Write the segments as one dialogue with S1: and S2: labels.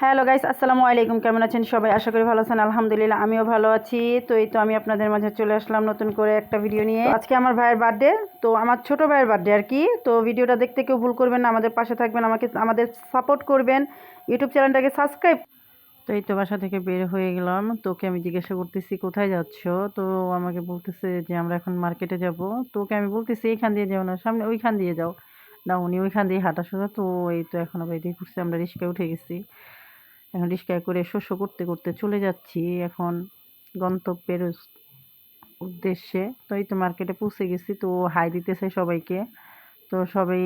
S1: Hello guys, আসসালামু আলাইকুম। কেমন আছেন সবাই? আশা করি ভালো আছেন। আলহামদুলিল্লাহ আমিও ভালো আছি। তো এই তো আমি আপনাদের মাঝে চলে আসলাম নতুন করে একটা ভিডিও নিয়ে। আজকে আমার ভাইয়ের বার্থডে, তো আমার ছোট ভাইয়ের বার্থডে আর কি। তো ভিডিওটা দেখতে কেউ ভুল করবেন না, আমাদের পাশে থাকবেন, আমাদের সাপোর্ট করবেন, ইউটিউব চ্যানেলটাকে সাবস্ক্রাইব। তো এই তো বাসা থেকে বের হয়ে গেলাম। তোকে আমি জিজ্ঞাসা করতেছি কোথায় যাচ্ছ, তো আমাকে বলতেছে যে আমরা এখন মার্কেটে যাব। তোকে আমি বলতেছি এইখান দিয়ে যাও না, সামনে ওইখান দিয়ে যাও না, উনি ওইখান দিয়ে হাঁটা সোজা। তো এই তো এখন আবার এদিকে ঘুরছে, আমরা রিক্সায় উঠে গেছি। এখন রিক্সায় করে শস্য করতে করতে চলে যাচ্ছি এখন গন্তব্যের উদ্দেশ্যে। তো এই তো মার্কেটে পৌঁছে গেছি, তো হাই দিতেছে সবাইকে। তো সবাই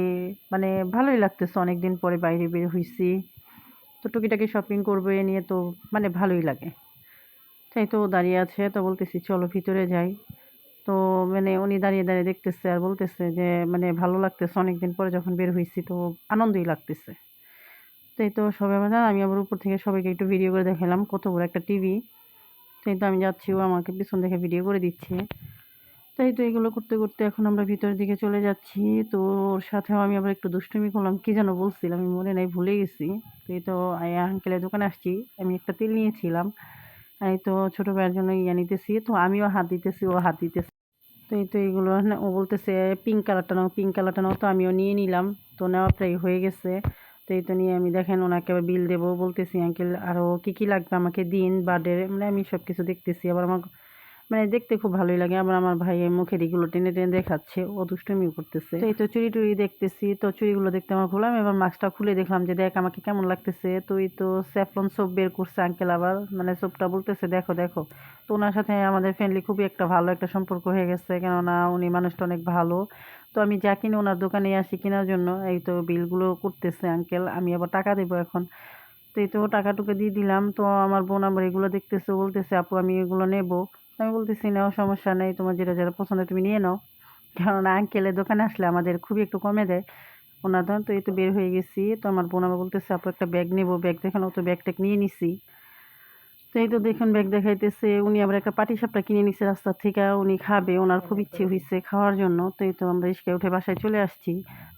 S1: মানে ভালোই লাগতেছে, অনেকদিন পরে বাইরে বের হইছি, তো টুকিটাকি শপিং করবো এ নিয়ে তো মানে ভালোই লাগে। তাই তো দাঁড়িয়ে আছে, তো বলতেছি চলো ভিতরে যাই। তো মানে উনি দাঁড়িয়ে দাঁড়িয়ে দেখতেছে আর বলতেছে যে মানে ভালো লাগতেছে, অনেকদিন পরে যখন বের হইছি তো আনন্দই লাগতেছে। তো এই তো সবাই মানে আমি আবার উপর থেকে সবাইকে একটু ভিডিও করে দেখালাম কত বড় একটা টিভি। তো এই তো আমি যাচ্ছি, ও আমাকে পিছন দেখে ভিডিও করে দিচ্ছে। তাই তো এগুলো করতে করতে এখন আমরা ভিতরের দিকে চলে যাচ্ছি। তো ওর সাথেও আমি আবার একটু দুষ্টুমি করলাম, কি যেন বলছিলাম আমি মনে নাই, ভুলে গেছি। তো এই তো আঙ্কেলের দোকানে আসছি, আমি একটা তেল নিয়েছিলাম। আর এই তো ছোটো ভাইয়ের জন্য ইয়া নিতেছি, তো আমিও হাত দিতেছি, ও হাত দিতেছে। তো এই তো এইগুলো ও বলতেছে পিঙ্ক কালারটা নাও, পিঙ্ক কালারটা নাও, তো আমিও নিয়ে নিলাম। তো নেওয়া প্রায় হয়ে গেছে। তো এই তো নিয়ে আমি দেখেন ওনাকে আবার বিল দেবো, বলতেছি আঙ্কেল আরও কী কী লাগবে আমাকে দিন বার্থডে, মানে আমি সব কিছু দেখতেছি। আবার আমার মানে দেখতে খুব ভালোই লাগে। আবার আমার ভাই মুখের এগুলো টেনে টেনে দেখাচ্ছে, ও দুষ্টুমিও করতেছে। তো এই তো চুড়ি টুড়ি দেখতেছি, তো চুড়িগুলো দেখতে আমার ভালো। আমি এবার মাস্কটা খুলে দেখলাম যে দেখ আমাকে কেমন লাগতেছে। তো এই তো স্যাফরন সোপ বের করছে আঙ্কেল, আবার মানে সোপটা বলতেছে দেখো দেখো। তো ওনার সাথে আমাদের ফ্যামিলি খুবই একটা ভালো একটা সম্পর্ক হয়ে গেছে, কেননা উনি মানুষটা অনেক ভালো। তো আমি যা কিনে ওনার দোকানে আসি কেনার জন্য, এই তো বিলগুলো করতেছে আঙ্কেল, আমি আবার টাকা দেবো এখন। তো এই তো টাকা টুকা দিয়ে দিলাম। তো আমার বোন আবার এগুলো দেখতেছে, বলতেছে আপু আমি এগুলো নেবো। আমি বলতেছি নাও, সমস্যা নেই, তোমার যেটা যেটা পছন্দ তুমি নিয়ে নাও। কেননা আঙ্কেলের দোকানে আসলে আমাদের খুবই একটু কমে দেয় ওনার দাম। তো এই তো বের হয়ে গেছি। তো আমার বোন আবার বলতেছে আপু একটা ব্যাগ নেবো, ব্যাগ দেখানো, তো ব্যাগটা নিয়ে নিছি। তো এই তো দেখুন ব্যাগ দেখাইতেছে, উনি আবার একটা পাটিসাপটা কিনে নিছে রাস্তা থেকে, উনি খাবে, ওনার খুব ইচ্ছে হয়েছে খাওয়ার জন্য। তো এই তো আমরা রিস্কায় উঠে বাসায় চলে আসছি।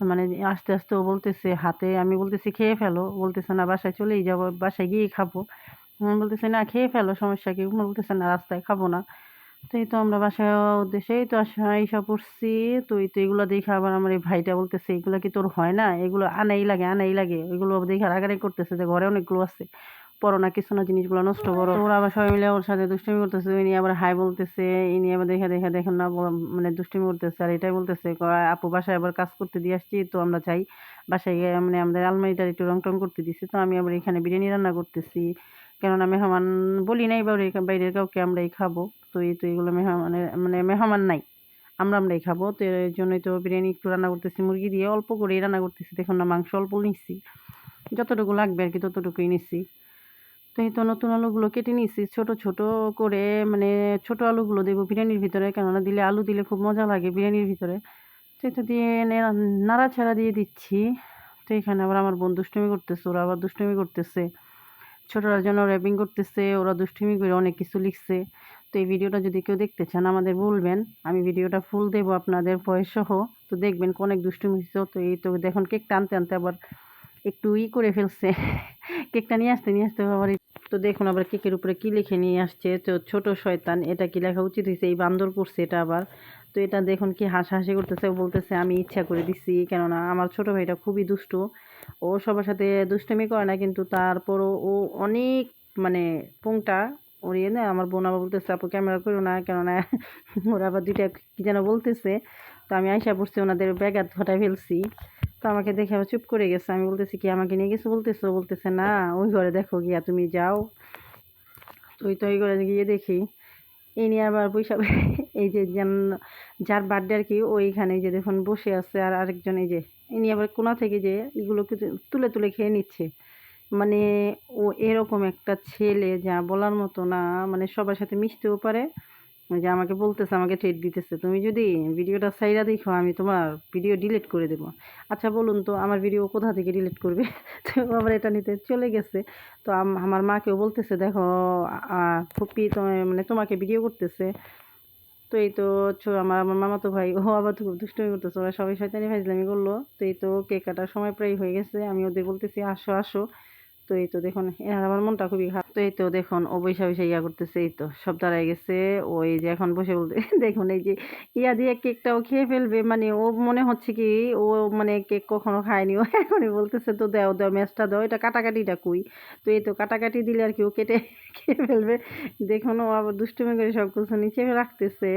S1: মানে আস্তে আস্তে ও বলতেছে হাতে, আমি বলতেছি খেয়ে ফেলো, বলতেছে না বাসায় চলেই যাবো, বাসায় গিয়েই খাবো। বলতেছে না খেয়ে ফেলো, সমস্যা কি, বলতেছে না রাস্তায় খাবো না। তো এই তো আমরা বাসায় উদ্দেশ্যে এই তো আইসা পড়ছি। তো এই তো এগুলো দেখে আবার আমার এই ভাইটা বলতেছে এগুলো কি তোর হয় না, এগুলো আনাই লাগে আনাই লাগে, ওইগুলো দেখে রাগারাগি করতেছে যে ঘরে অনেকগুলো আছে, পড়ো না কিছু না, জিনিসগুলো নষ্ট করো। তো ওরা আবার সবাই মিলে ওর সাথে দুষ্টুমি করতেছে, ইনি আবার হাই বলতেছে, ইনি আবার দেখে দেখে দেখেন না মানে দুষ্টুমি করতেছে। আর এটাই বলতেছে আপু বাসায় আবার কাজ করতে দিয়ে আসছি, তো আমরা চাই বাসায় গিয়ে মানে আমাদের আলমারিটা একটু রং টং করতে দিছি। তো আমি আবার এখানে বিরিয়ানি রান্না করতেছি, কেননা মেহমান বলি নাই বাইরের কাউকে, আমরাই খাবো। তো এই তো এগুলো মেহমানের মানে মেহমান নাই, আমরাই খাবো। তো এর জন্যই তো বিরিয়ানি একটু রান্না করতেছি, মুরগি দিয়ে অল্প করেই রান্না করতেছি। দেখুন না মাংস অল্প নিচ্ছি, যতটুকু লাগবে আর কি ততটুকুই নিচ্ছি। তো এই তো নতুন আলুগুলো কেটে নিচ্ছি ছোট ছোট করে, মানে ছোট আলুগুলো দেবো বিরিয়ানির ভিতরে, কেননা দিলে আলু দিলে খুব মজা লাগে বিরিয়ানির ভিতরে। তো এটা দিয়ে নাড়াচাড়া দিয়ে দিচ্ছি। তো এখানে আবার আমার বোন দুষ্টুমি করতেছে, ওরা আবার দুষ্টুমি করতেছে, ছোটরার জন্য র্যাপিং করতেছে, ওরা দুষ্টুমি করে অনেক কিছু লিখছে। তো এই ভিডিওটা যদি কেউ দেখতে চান আমাদের বলবেন, আমি ভিডিওটা ফুল দেবো আপনাদের ভয়েস সহ। তো দেখবেন অনেক দুষ্টুমি হচ্ছে। তো এই তো দেখুন কেকটা আনতে আনতে আবার একটু করে ফেলছে কেকটা নিয়ে আসতে আবার তো দেখুন আবার কেকের উপরে কি লিখে নিয়ে আসছে, তো ছোট শয়তান, এটা কি লেখা উচিত হয়েছে, এই বান্দর করছে এটা আবার। তো এটা দেখুন কি হাসাহাসি করতেছে, ও বলতেছে আমি ইচ্ছা করে দিচ্ছি, কেননা আমার ছোট ভাইটা খুবই দুষ্টু। ও সবার সাথে দুষ্টুমি করে না, কিন্তু তারপরও ও অনেক মানে পুংটা ওরিয়ে না। আমার বোন আবার বলতেছে আপু ক্যামেরা করো না, কেননা ওরা আবার দুইটা কি যেন বলতেছে। তো আমি আইসা পড়ছি, ওনাদের ব্যাঘাত ঘটায় ফেলছি। তো আমাকে দেখে আবার চুপ করে গেছে। আমি বলতেছি কি আমাকে নিয়ে গেছো, বলতেছে না ওই ঘরে দেখো গিয়া, তুমি যাও। তো ওই তো ওই ঘরে গিয়ে দেখি এই নিয়ে আবার বৈশাখ এই যে যার বার্থডে আর কি, ওইখানে যে দেখুন বসে আছে, আর আরেকজন এই যে ইনি আবার কোনা থেকে যে এগুলো কিছু তুলে তুলে খেয়ে নিচ্ছে। মানে ও এরকম একটা ছেলে যা বলার মতো না, মানে সবার সাথে মিশতেও পারে। ওই যে আমাকে বলতেছে, আমাকে ট্রিট দিতেছে, তুমি যদি ভিডিওটা সাইরা দেখো আমি তোমার ভিডিও ডিলিট করে দেবো। আচ্ছা বলুন তো আমার ভিডিও কোথা থেকে ডিলিট করবে তো ও আবার এটা নিতে চলে গেছে। তো আমার মাকেও বলতেছে দেখো ফুপি তোমার মানে তোমাকে ভিডিও করতেছে। তো এই তো আমার আমার মামাতো ভাই ও আবার খুব দুষ্টুমি করতেছে, ওরা সবাই শয়তানি ফাইজলামি করলো। তো এই তো কেক কাটার সময় প্রায় হয়ে গেছে, আমি ওদের বলতেছি আসো আসো। তো তো এই তো দেখুন এনার আমার মনটা খুবই খারাপ। তো এই তো দেখুন ও বৈশা বৈশা ইয়া করতেছে, এই তো সব দাঁড়ায় গেছে। ওই যে এখন বসে বলতে দেখুন এই যে ইয়া দিয়ে কেকটাও খেয়ে ফেলবে, মানে ও মনে হচ্ছে কি ও মানে কেক কখনো খায়নি, ও এখনই বলতেছে তো দাও দাও ম্যাচটা দাও, এটা কাটাকাটিটা কই। তো এই তো কাটাকাটি দিলে আর কি ও কেটে খেয়ে ফেলবে। দেখুন ও আবার দুষ্টুমি করে সব কিছু নিচে রাখতেছে।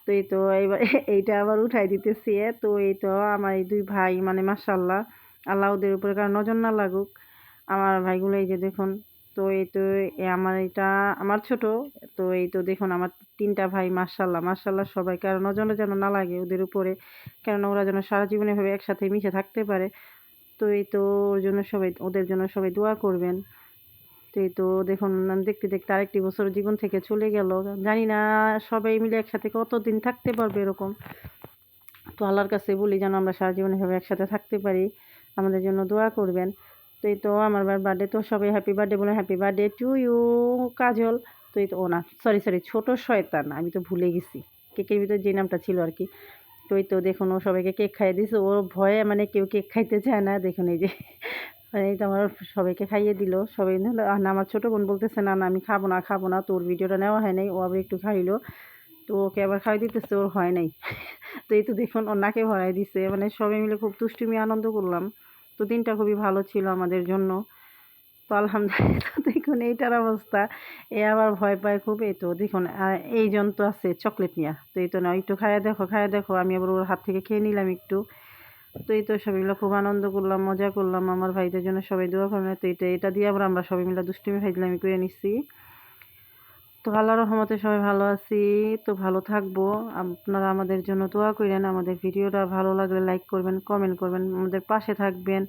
S1: তো এই তো এইবার এইটা আবার উঠাই দিতেছি। তো এই তো আমার এই দুই ভাই মানে মাশাআল্লাহ, আল্লাহ ওদের উপরে কারো নজর না লাগুক। আমার ভাইগুলো এই যে দেখুন, তো এই তো আমার এটা আমার ছোট। তো এই তো দেখুন আমার তিনটা ভাই মাশাআল্লাহ মাশাআল্লাহ, সবাই কারো নজর যেন না লাগে ওদের উপরে, কেননা ওরা যেন সারা জীবন এভাবে একসাথে মিশে থাকতে পারে। তো এই তো ওর জন্য সবাই, ওদের জন্য সবাই দোয়া করবেন। তো এই তো দেখুন দেখতে দেখতে আরেকটি বছর জীবন থেকে চলে গেল, জানি না সবাই মিলে একসাথে কতদিন থাকতে পারবে এরকম। তো আল্লাহর কাছে বলি যেন আমরা সারা জীবন এভাবে একসাথে থাকতে পারি, আমাদের জন্য দোয়া করবেন। তো এই তো আমার বার্থডে, তো সবাই হ্যাপি বার্থডে বলে হ্যাপি বার্থডে টু ইউ কাজল। তো এই তো ও না সরি সরি ছোট শয়তান, আমি তো ভুলে গেছি কেকের ভিতরে যে নামটা ছিল আর কি। তো এই তো দেখুন ও সবাইকে কেক খাইয়ে দিছে, ওর ভয়ে মানে কেউ কেক খাইতে চায় না, দেখুন এই যে মানে এই তো আমার সবাইকে খাইয়ে দিল সবাই। না আমার ছোটো বোন বলতেছে না না আমি খাবো না খাবো না, তোর ভিডিওটা নেওয়া হয় নাই, ও আবার একটু খাইলো। তো ওকে আবার খাইয়ে দিতেছে, ওর হয় নাই। তো এই তো দেখুন ওর নাকে ভরাই দিছে, মানে সবাই মিলে খুব দুষ্টুমি আনন্দ করলাম। তো দিনটা খুবই ভালো ছিল আমাদের জন্য। তো আলহামদুলিল্লাহ দেখুন এইটার অবস্থা, এ আবার ভয় পায় খুব। এই তো দেখুন এইজন তো আছে চকলেট নিয়ে, তো এই তো না একটু খায়া দেখো, আমি আবার ওর হাত থেকে খেয়ে নিলাম একটু। তো এই তো সবাই মিলে খুব আনন্দ করলাম, মজা করলাম, আমার ভাইদের জন্য সবাই দোয়া করবেন। তো এটা দিয়ে আবার আমরা সবাই মিলে দুষ্টুমি ফাইজলামি করে নিচ্ছি। তো আল্লাহর রহমতে সবাই ভালো আছি। তো ভালো থাকবো, আপনারা আমাদের জন্য দোয়া করেন, আমাদের ভিডিওটা ভালো লাগলে লাইক করবেন, কমেন্ট করবেন, আমাদের পাশে থাকবেন।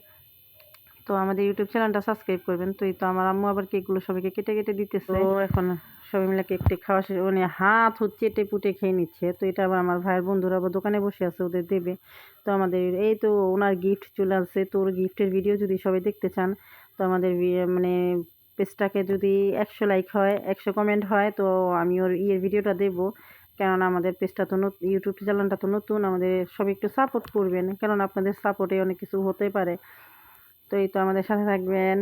S1: তো আমাদের ইউটিউব চ্যানেলটা সাবস্ক্রাইব করবেন। তো এই তো আমার আম্মু আবার কেকগুলো সবাইকে কেটে কেটে দিতেছে। তো এখন সবাই মিলে কেক টেক খাওয়া শেষ, মানে হাত চেটে পুটে খেয়ে নিচ্ছে। তো এটা আবার আমার ভাইয়ের বন্ধুরা আবার দোকানে বসে আছে, ওদের দেবে। তো আমাদের এই তো ওনার গিফট চলে আসছে, তো ওর গিফটের ভিডিও যদি সবাই দেখতে চান, তো আমাদের মানে পেজটাকে যদি 100 লাইক হয়, 100 কমেন্ট হয়, তো আমি ওর ভিডিওটা দেবো। কেননা আমাদের পেজটা তো ইউটিউব চ্যানেলটা তো নতুন, আমাদের সবাই একটু সাপোর্ট করবেন, কেননা আপনাদের সাপোর্টে অনেক কিছু হতে পারে। তো এই তো আমাদের সাথে থাকবেন,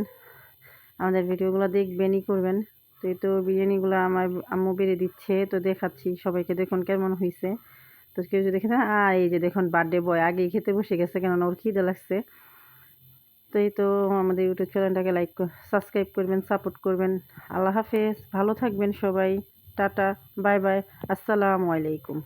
S1: আমাদের ভিডিওগুলো দেখবেন, করবেন। তো এই তো বিরিয়ানিগুলো আমার আম্মু বেড়ে দিচ্ছে, তো দেখাচ্ছি সবাইকে, দেখুন কেমন হয়েছে। তো কেউ যদি দেখে আর এই যে দেখুন বার্থডে বয় আগেই খেতে বসে গেছে, কেননা ওর খিদে লাগছে। তো এই তো আমাদের ইউটিউব চ্যানেলটাকে লাইক সাবস্ক্রাইব করবেন, সাপোর্ট করবেন। আল্লাহ হাফেজ, ভালো থাকবেন সবাই, টাটা, বাই বাই, আসসালামু আলাইকুম।